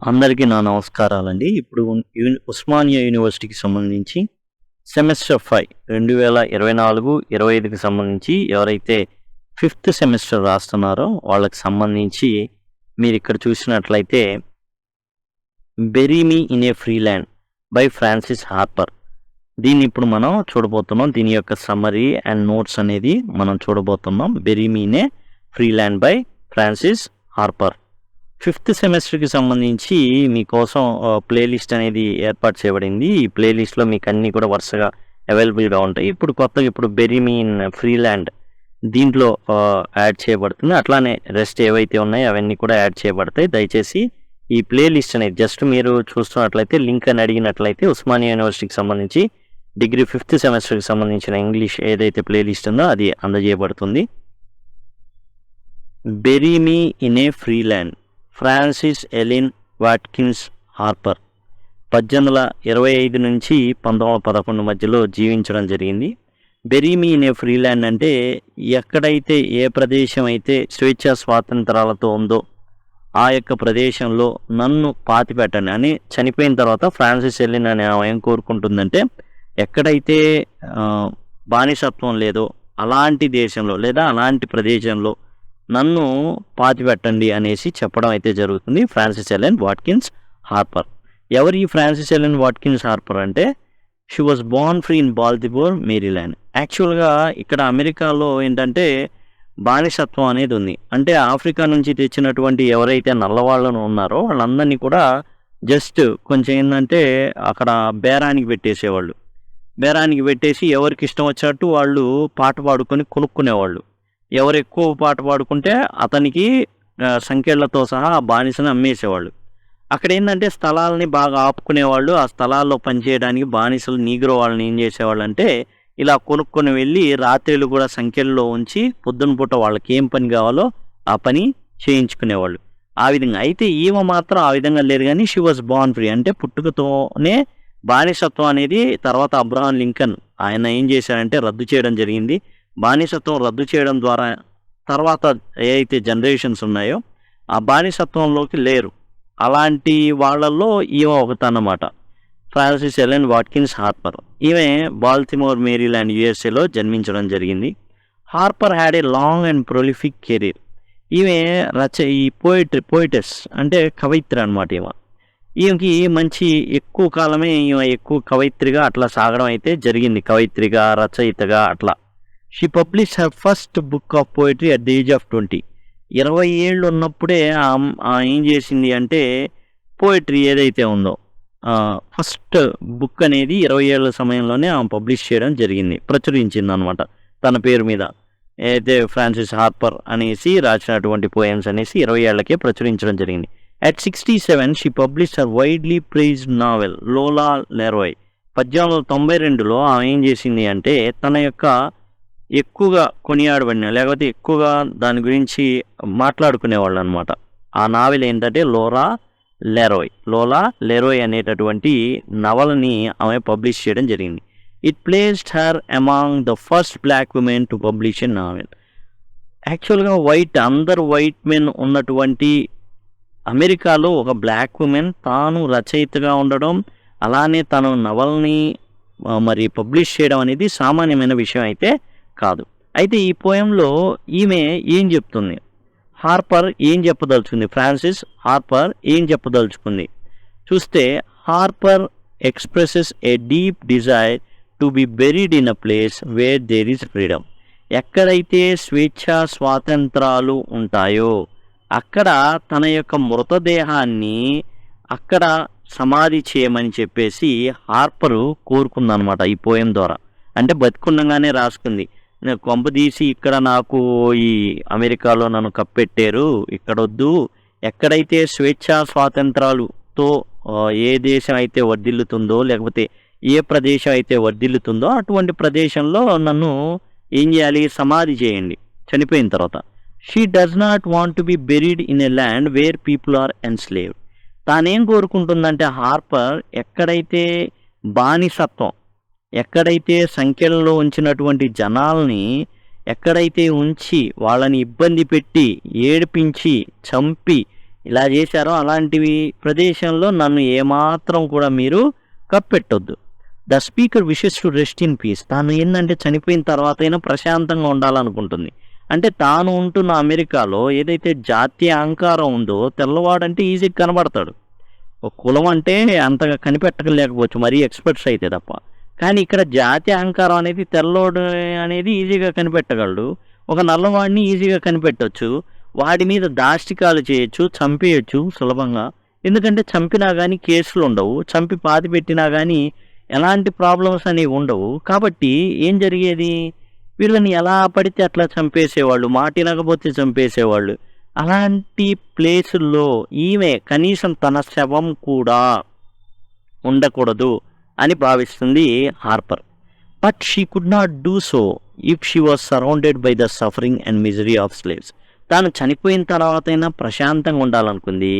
అందరికీ నా నమస్కారాలండి. ఇప్పుడు ఉస్మానియా యూనివర్సిటీకి సంబంధించి సెమిస్టర్ 5 2024-25కి సంబంధించి ఎవరైతే ఫిఫ్త్ సెమిస్టర్ రాస్తున్నారో వాళ్ళకి సంబంధించి మీరిక్కడ చూసినట్లయితే 'berry me in a free land' by Frances Harper. దీన్ని ఇప్పుడు మనం చూడబోతున్నాం. దీని యొక్క సమ్మరీ అండ్ నోట్స్ అనేది మనం చూడబోతున్నాం. 'Bury me in a free land' by Frances Harper. Fifth సెమిస్టర్కి సంబంధించి మీకోసం ప్లేలిస్ట్ అనేది ఏర్పాటు చేయబడింది. ఈ ప్లేలిస్ట్లో మీకు అన్నీ కూడా వరుసగా అవైలబుల్గా ఉంటాయి. ఇప్పుడు కొత్తగా ఇప్పుడు 'berry me in free land' దీంట్లో యాడ్ చేయబడుతుంది. అట్లానే రెస్ట్ ఏవైతే ఉన్నాయో అవన్నీ కూడా యాడ్ చేయబడతాయి. దయచేసి ఈ ప్లేలిస్ట్ అనేది జస్ట్ మీరు చూస్తున్నట్లయితే లింక్ అని అడిగినట్లయితే ఉస్మానియా యూనివర్సిటీకి సంబంధించి డిగ్రీ ఫిఫ్త్ సెమిస్టర్కి సంబంధించిన ఇంగ్లీష్ ఏదైతే ప్లేలిస్ట్ ఉందో అది అందజేయబడుతుంది. 'Bury me in a free land' Frances Ellen Watkins Harper 1825 నుంచి 1911 మధ్యలో జీవించడం జరిగింది. 'Bury me in a free land' అంటే ఎక్కడైతే ఏ ప్రదేశం అయితే స్వేచ్ఛా స్వాతంత్రాలతో ఉందో ఆ యొక్క ప్రదేశంలో నన్ను పాతిపెట్టండి అని చనిపోయిన తర్వాత ఫ్రాన్సిస్ ఎలిన్ అనే ఆమె ఏం కోరుకుంటుందంటే ఎక్కడైతే బానిసత్వం లేదో అలాంటి దేశంలో లేదా అలాంటి ప్రదేశంలో నన్ను పాతిపెట్టండి అనేసి చెప్పడం అయితే జరుగుతుంది. Francis Ellen Watkins Harper. ఎవరు ఈ ఫ్రాన్సిస్ ఎలిన్ వాట్కిన్స్ హార్పర్ అంటే she was Born free in Baltimore, Maryland. యాక్చువల్గా ఇక్కడ అమెరికాలో ఏంటంటే బానిసత్వం అనేది ఉంది. అంటే ఆఫ్రికా నుంచి తెచ్చినటువంటి ఎవరైతే నల్లవాళ్ళను ఉన్నారో వాళ్ళందరినీ కూడా జస్ట్ కొంచెం ఏంటంటే అక్కడ బేరానికి పెట్టేసేవాళ్ళు. బేరానికి పెట్టేసి ఎవరికి ఇష్టం వచ్చినట్టు వాళ్ళు పాట పాడుకొని కొనుక్కునేవాళ్ళు. ఎవరు ఎక్కువ పాట పాడుకుంటే అతనికి సంఖ్యలతో సహా ఆ బానిసను అమ్మేసేవాళ్ళు. అక్కడ ఏంటంటే స్థలాలని బాగా ఆపుకునేవాళ్ళు. ఆ స్థలాల్లో పనిచేయడానికి బానిసలు నీగ్రో వాళ్ళని ఏం చేసేవాళ్ళు అంటే ఇలా కొనుక్కొని వెళ్ళి రాత్రిళ్ళు కూడా సంఖ్యల్లో ఉంచి పొద్దున పూట వాళ్ళకి ఏం పని కావాలో ఆ పని చేయించుకునేవాళ్ళు. ఆ విధంగా అయితే ఈమె మాత్రం ఆ విధంగా లేదు. కానీ షీ వాజ్ బోర్న్ ఫ్రీ అంటే పుట్టుకతోనే బానిసత్వం అనేది తర్వాత అబ్రహాం లింకన్ ఆయన ఏం చేశారంటే రద్దు చేయడం జరిగింది. బానిసత్వం రద్దు చేయడం ద్వారా తర్వాత ఏదైతే జనరేషన్స్ ఉన్నాయో ఆ బానిసత్వంలోకి లేరు. అలాంటి వాళ్ళల్లో ఈమె ఒకతన్నమాట ఫ్రాన్సిస్ ఎలిన్ వాట్కిన్స్ హార్పర్. ఈమె బాల్టిమోర్, మేరీల్యాండ్, యుఎస్ఏలో జన్మించడం జరిగింది. Harper had a long and prolific career. ఈమె ఈ పోయిటెస్ అంటే కవయిత్రి అనమాట. ఈమెకి మంచి ఎక్కువ కాలమే ఈమె ఎక్కువ కవయిత్రిగా అట్లా సాగడం అయితే జరిగింది. కవయిత్రిగా, రచయితగా అట్లా. She publish her first book of poetry at the age of 20. 20 ఏళ్ళు ఉన్నప్పుడే ఏం చేసింది అంటే పోయిటరీ ఏదైతే ఉందో ఫస్ట్ బుక్ అనేది 20 ఏళ్ళ సమయంలోనే ఆమె పబ్లిష్ చేయడం జరిగింది, ప్రచురించింది అనమాట తన పేరు మీద. అయితే ఫ్రాన్సిస్ హార్పర్ అనేసి రాసినటువంటి పోయమ్స్ అనేసి 20 ఏళ్లకే ప్రచురించడం జరిగింది. At 67 she publish her widely prized novel Lola Leroy. 1892లో ఆమె ఏం చేసింది అంటే తన యొక్క ఎక్కువగా కొనియాడబడిన లేకపోతే ఎక్కువగా దాని గురించి మాట్లాడుకునేవాళ్ళు అనమాట. ఆ నావెల్ ఏంటంటే లోలా లెరోయ్ అనేటటువంటి నవలని ఆమె పబ్లిష్ చేయడం జరిగింది. It placed her among the first black women to publish a novel. యాక్చువల్గా అందరు వైట్ మెన్ ఉన్నటువంటి అమెరికాలో ఒక బ్లాక్ ఉమెన్ తాను రచయితగా ఉండడం అలానే తన నవల్ని మరి పబ్లిష్ చేయడం అనేది సామాన్యమైన విషయం అయితే కాదు. అయితే ఈ పోయంలో ఈమె ఏం చెప్తుంది, హార్పర్ ఏం చెప్పదలుచుకుంది, ఫ్రాన్సిస్ హార్పర్ ఏం చెప్పదలుచుకుంది చూస్తే Harper expresses a deep desire to be buried in a place where there is freedom. ఎక్కడైతే స్వేచ్ఛా స్వాతంత్రాలు ఉంటాయో అక్కడ తన యొక్క మృతదేహాన్ని అక్కడ సమాధి చేయమని చెప్పేసి హార్పరు కోరుకుందనమాట ఈ పోయం ద్వారా. అంటే బతికుండగానే రాసుకుంది, కొంపదీసి ఇక్కడ నాకు ఈ అమెరికాలో నన్ను కప్పెట్టారు, ఇక్కడొద్దు, ఎక్కడైతే స్వేచ్ఛా స్వాతంత్రాలతో ఏ దేశం అయితే వర్ధిల్లుతుందో లేకపోతే ఏ ప్రదేశం అయితే వర్ధిల్లుతుందో అటువంటి ప్రదేశంలో నన్ను ఏం చేయాలి, సమాధి చేయండి చనిపోయిన తర్వాత. She does not want to be buried in a land where people are enslaved. తానేం కోరుకుంటుందంటే హార్పర్ ఎక్కడైతే బానిసత్వం, ఎక్కడైతే సంఖ్యలలో ఉంచినటువంటి జనాల్ని ఎక్కడైతే ఉంచి వాళ్ళని ఇబ్బంది పెట్టి ఏడిపించి చంపి ఇలా చేశారో అలాంటివి ప్రదేశంలో నన్ను ఏమాత్రం కూడా మీరు కప్పెట్టొద్దు. The speaker wishes to rest in peace. తాను ఏంటంటే చనిపోయిన తర్వాత అయినా ప్రశాంతంగా ఉండాలనుకుంటుంది. అంటే తాను ఉంటున్న అమెరికాలో ఏదైతే జాతీయ అహంకారం ఉందో తెల్లవాడంటే ఈజీగా కనబడతాడు. ఒక కులం అంటే అంతగా కనిపెట్టలేకపోవచ్చు మరీ ఎక్స్పర్ట్స్ అయితే తప్ప. కానీ ఇక్కడ జాతీయ అహంకారం అనేది తెల్లోడు అనేది ఈజీగా కనిపెట్టగలడు. ఒక నల్లవాడిని ఈజీగా కనిపెట్టవచ్చు. వాడి మీద దాష్టికాలు చేయొచ్చు, చంపేయచ్చు సులభంగా. ఎందుకంటే చంపినా కానీ కేసులు ఉండవు, చంపి పాతి పెట్టినా కానీ ఎలాంటి ప్రాబ్లమ్స్ అనేవి ఉండవు. కాబట్టి ఏం జరిగేది, వీళ్ళని ఎలా పడితే అట్లా చంపేసేవాళ్ళు, మాట వినకపోతే చంపేసేవాళ్ళు. అలాంటి ప్లేసుల్లో ఈమె కనీసం తన శవం కూడా ఉండకూడదు అని భావిస్తుంది Harper. But she could not do so if she was surrounded by the suffering and misery of slaves. తాను చనిపోయిన తర్వాతైనా ప్రశాంతంగా ఉండాలనుకుంది,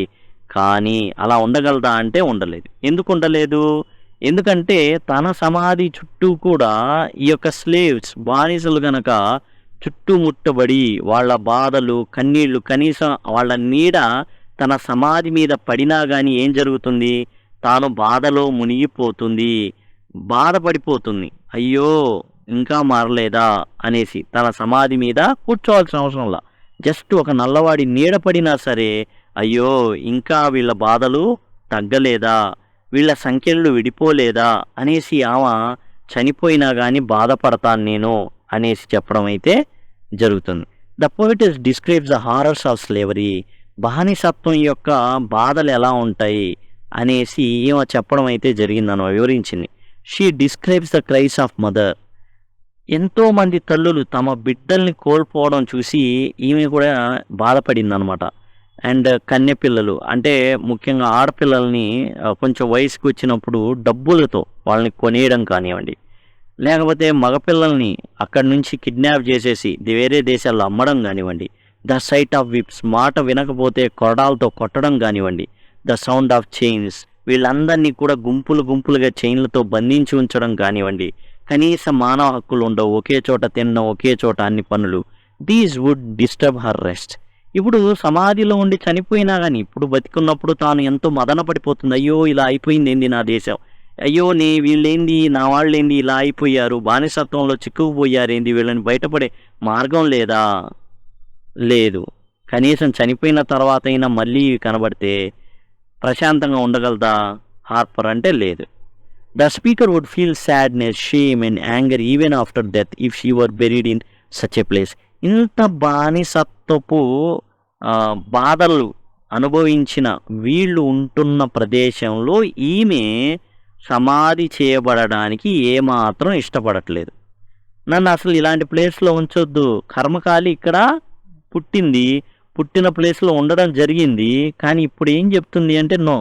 కానీ అలా ఉండగలదా అంటే ఉండలేదు. ఎందుకు ఉండలేదు? ఎందుకంటే తన సమాధి చుట్టూ కూడా ఈ యొక్క స్లేవ్స్ బానిసలు గనక చుట్టుముట్టబడి వాళ్ళ బాధలు కన్నీళ్లు కనీసం వాళ్ళ నీడ తన సమాధి మీద పడినా కానీ ఏం జరుగుతుంది, తాను బాధలో మునిగిపోతుంది, బాధపడిపోతుంది. అయ్యో ఇంకా మారలేదా అనేసి తన సమాధి మీద కూర్చోవాల్సిన అవసరంలా జస్ట్ ఒక నల్లవాడి నీడ పడినా సరే అయ్యో ఇంకా వీళ్ళ బాధలు తగ్గలేదా, వీళ్ళ సంఖ్యలు విడిపోలేదా అనేసి ఆమె చనిపోయినా కానీ బాధపడతాను నేను అనేసి చెప్పడం అయితే జరుగుతుంది. The poetess describes the horrors of slavery. బానిసత్వం యొక్క బాధలు ఎలా ఉంటాయి అనేసి ఈమె చెప్పడం అయితే జరిగిందని వివరించింది. She describes the క్రైస్ of mother. ఎంతోమంది తల్లులు తమ బిడ్డల్ని కోల్పోవడం చూసి ఈమె కూడా బాధపడిందనమాట. అండ్ కన్నెపిల్లలు అంటే ముఖ్యంగా ఆడపిల్లల్ని కొంచెం వయసుకు వచ్చినప్పుడు డబ్బులతో వాళ్ళని కొనేయడం కానివ్వండి, లేకపోతే మగపిల్లల్ని అక్కడి నుంచి కిడ్నాప్ చేసేసి వేరే దేశాల్లో అమ్మడం కానివ్వండి, ద సైట్ ఆఫ్ విప్స్ మాట వినకపోతే కొరడాలతో కొట్టడం కానివ్వండి, ద సౌండ్ ఆఫ్ చైన్స్ వీళ్ళందరినీ కూడా గుంపులుగా చైన్లతో బంధించి ఉంచడం కానివ్వండి, కనీస మానవ హక్కులు ఉండవు, ఒకే చోట తినడం, ఒకే చోట అన్ని పనులు. These would disturb her rest. ఇప్పుడు సమాధిలో ఉండి చనిపోయినా కానీ ఇప్పుడు బతికున్నప్పుడు తాను ఎంతో మదన పడిపోతుంది. అయ్యో ఇలా అయిపోయింది ఏంది నా దేశం, అయ్యో వీళ్ళేంది నా వాళ్ళేంది ఇలా అయిపోయారు, బానిసత్వంలో చిక్కుకుపోయారేంది, వీళ్ళని బయటపడే మార్గం లేదా, లేదు. కనీసం చనిపోయిన తర్వాత అయినా మళ్ళీ కనబడితే ప్రశాంతంగా ఉండగలదా హార్పర్ అంటే లేదు. The speaker would feel sadness, shame and anger even after death if she were buried in such a place. ఇంత బానిసత్వపు బాధలు అనుభవించిన వీళ్ళు ఉంటున్న ప్రదేశంలో ఈమె సమాధి చేయబడడానికి ఏమాత్రం ఇష్టపడట్లేదు. నన్ను అసలు ఇలాంటి ప్లేస్లో ఉంచొద్దు, కర్మకాలి ఇక్కడ పుట్టింది, పుట్టిన ప్లేస్లో ఉండడం జరిగింది, కానీ ఇప్పుడు ఏం చెప్తుంది అంటే నో,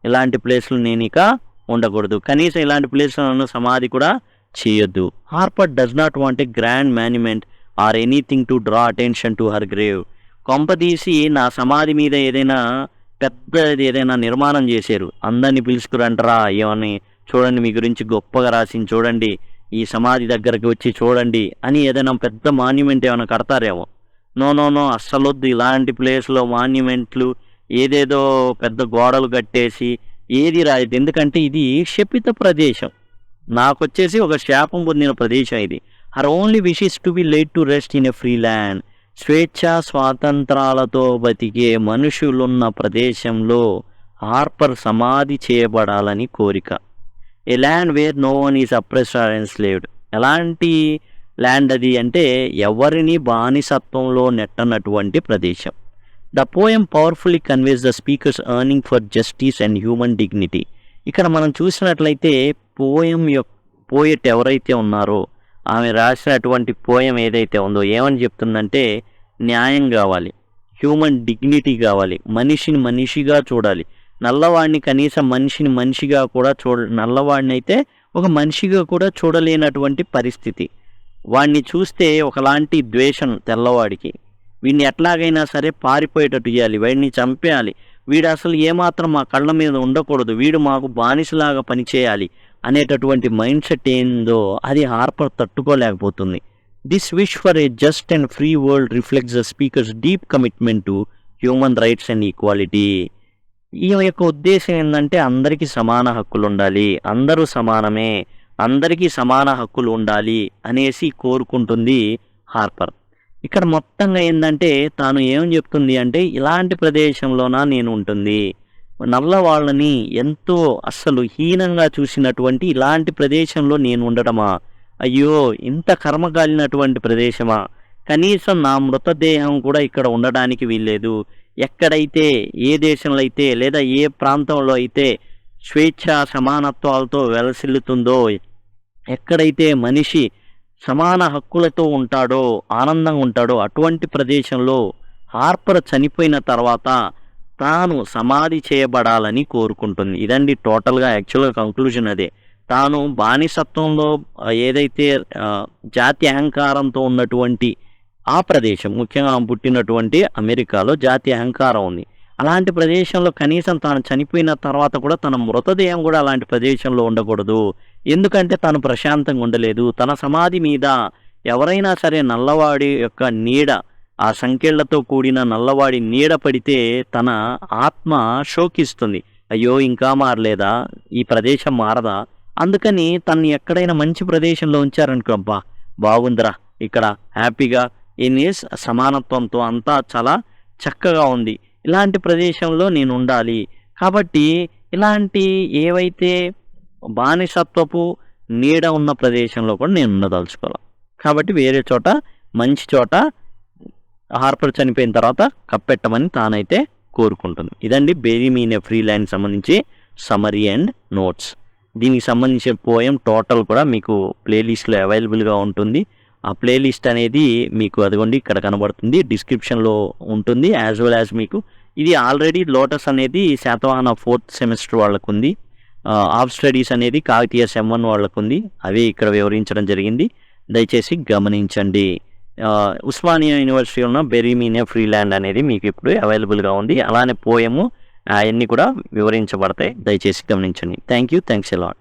ఇలాంటి ప్లేస్లో నేను ఇక ఉండకూడదు, కనీసం ఇలాంటి ప్లేస్లో నన్ను సమాధి కూడా చేయొద్దు. Harper does not want a grand monument or anything to draw attention to her grave. కొంపదీసి నా సమాధి మీద ఏదైనా పెద్దది ఏదైనా నిర్మాణం చేశారు, అందరినీ పిలుచుకురంటరా ఏమని, చూడండి మీ గురించి గొప్పగా రాసింది చూడండి, ఈ సమాధి దగ్గరికి వచ్చి చూడండి అని ఏదైనా పెద్ద మాన్యుమెంట్ ఏమైనా కడతారేమో. నో అస్సలొద్దు ఇలాంటి ప్లేస్లో మాన్యుమెంట్లు, ఏదేదో పెద్ద గోడలు కట్టేసి ఏది రాదు. ఎందుకంటే ఇది శపిత ప్రదేశం, నాకొచ్చేసి ఒక శాపం పొందిన ప్రదేశం ఇది. Her only wish is to be laid to rest in a free land. స్వేచ్ఛా స్వాతంత్రాలతో బతికే మనుషులున్న ప్రదేశంలో హార్పర్ సమాధి చేయబడాలని కోరిక. A land where no one is oppressed or enslaved. ఎలాంటి ల్యాండ్ అది అంటే ఎవరిని బానిసత్వంలో నెట్టనటువంటి ప్రదేశం. The poem powerfully conveys the speaker's yearning for justice and human dignity. ఇక్కడ మనం చూసినట్లయితే పోయెట్ ఎవరైతే ఉన్నారో ఆమె రాసినటువంటి పోయం ఏదైతే ఉందో ఏమని చెప్తుందంటే న్యాయం కావాలి, హ్యూమన్ డిగ్నిటీ కావాలి, మనిషిని మనిషిగా చూడాలి. నల్లవాడిని కనీసం మనిషిని మనిషిగా కూడా నల్లవాడిని అయితే ఒక మనిషిగా కూడా చూడలేనటువంటి పరిస్థితి. వాడిని చూస్తే ఒకలాంటి ద్వేషం తెల్లవాడికి, వీడిని ఎట్లాగైనా సరే పారిపోయేటట్టు చేయాలి, వీడిని చంపేయాలి, వీడు అసలు ఏమాత్రం మా కళ్ళ మీద ఉండకూడదు, వీడు మాకు బానిసలాగా పనిచేయాలి అనేటటువంటి మైండ్ సెట్ ఏందో అది హార్పర్ తట్టుకోలేకపోతుంది. This wish for a just and free world reflects the speaker's deep commitment to human rights and equality. ఈ యొక్క ఉద్దేశం ఏంటంటే అందరికీ సమాన హక్కులు ఉండాలి, అందరూ సమానమే, అందరికీ సమాన హక్కులు ఉండాలి అనేసి కోరుకుంటుంది హార్పర్. ఇక్కడ మొత్తంగా ఏంటంటే తాను ఏం చెప్తుంది అంటే ఇలాంటి ప్రదేశంలోనా నేను ఉంటుంది, నల్ల వాళ్ళని ఎంతో అస్సలు హీనంగా చూసినటువంటి ఇలాంటి ప్రదేశంలో నేను ఉండటమా, అయ్యో ఇంత కర్మ కాలినటువంటి ప్రదేశమా, కనీసం నా మృతదేహం కూడా ఇక్కడ ఉండడానికి వీల్లేదు. ఎక్కడైతే ఏ దేశంలో అయితే లేదా ఏ ప్రాంతంలో అయితే స్వేచ్ఛ సమానత్వాలతో వెలసిల్లుతుందో, ఎక్కడైతే మనిషి సమాన హక్కులతో ఉంటాడో, ఆనందంగా ఉంటాడో అటువంటి ప్రదేశంలో హార్పర్ చనిపోయిన తర్వాత తాను సమాధి చేయబడాలని కోరుకుంటుంది. ఇదండి టోటల్గా యాక్చువల్గా కంక్లూజన్ అదే. తాను బానిసత్వంలో ఏదైతే జాతి అహంకారంతో ఉన్నటువంటి ఆ ప్రదేశం, ముఖ్యంగా పుట్టినటువంటి అమెరికాలో జాతి అహంకారం ఉంది. అలాంటి ప్రదేశంలో కనీసం తాను చనిపోయిన తర్వాత కూడా తన మృతదేహం కూడా అలాంటి ప్రదేశంలో ఉండకూడదు. ఎందుకంటే తాను ప్రశాంతంగా ఉండలేదు. తన సమాధి మీద ఎవరైనా సరే నల్లవాడి యొక్క నీడ, ఆ సంకెళ్లతో కూడిన నల్లవాడి నీడ పడితే తన ఆత్మ శోకిస్తుంది. అయ్యో ఇంకా మారలేదా, ఈ ప్రదేశం మారదా, అందుకని తనని ఎక్కడైనా మంచి ప్రదేశంలో ఉంచారనుకో, అబ్బా బాగుందిరా ఇక్కడ హ్యాపీగా, ఇన్నేస్ సమానత్వంతో అంతా చాలా చక్కగా ఉంది, ఇలాంటి ప్రదేశంలో నేను ఉండాలి. కాబట్టి ఇలాంటి ఏవైతే బానిసత్వపు నీడ ఉన్న ప్రదేశంలో కూడా నేను ఉండదలుచుకోవాలి. కాబట్టి వేరే చోట, మంచి చోట హార్పర్ చనిపోయిన తర్వాత కప్పెట్టమని తానైతే కోరుకుంటుంది. ఇదండి berry me in a free land సంబంధించి సమరీ అండ్ నోట్స్. దీనికి సంబంధించిన పోయం టోటల్ కూడా మీకు ప్లేలిస్ట్లో అవైలబుల్గా ఉంటుంది. ఆ ప్లేలిస్ట్ అనేది మీకు అదిగోండి ఇక్కడ కనబడుతుంది, డిస్క్రిప్షన్లో ఉంటుంది. యాజ్ వెల్ యాజ్ మీకు ఇది ఆల్రెడీ లోటస్ అనేది శాతవాహన 4th సెమిస్టర్ వాళ్ళకు ఉంది, ఆఫ్ స్టడీస్ అనేది కాకతీయ సెమ్ 1 వాళ్ళకు ఉంది. అవే ఇక్కడ వివరించడం జరిగింది, దయచేసి గమనించండి. ఉస్మానియా యూనివర్సిటీలో ఉన్న berry me in a free land అనేది మీకు ఇప్పుడు అవైలబుల్గా ఉంది. అలానే పోయము అవన్నీ కూడా వివరించబడతాయి, దయచేసి గమనించండి. Thanks a lot.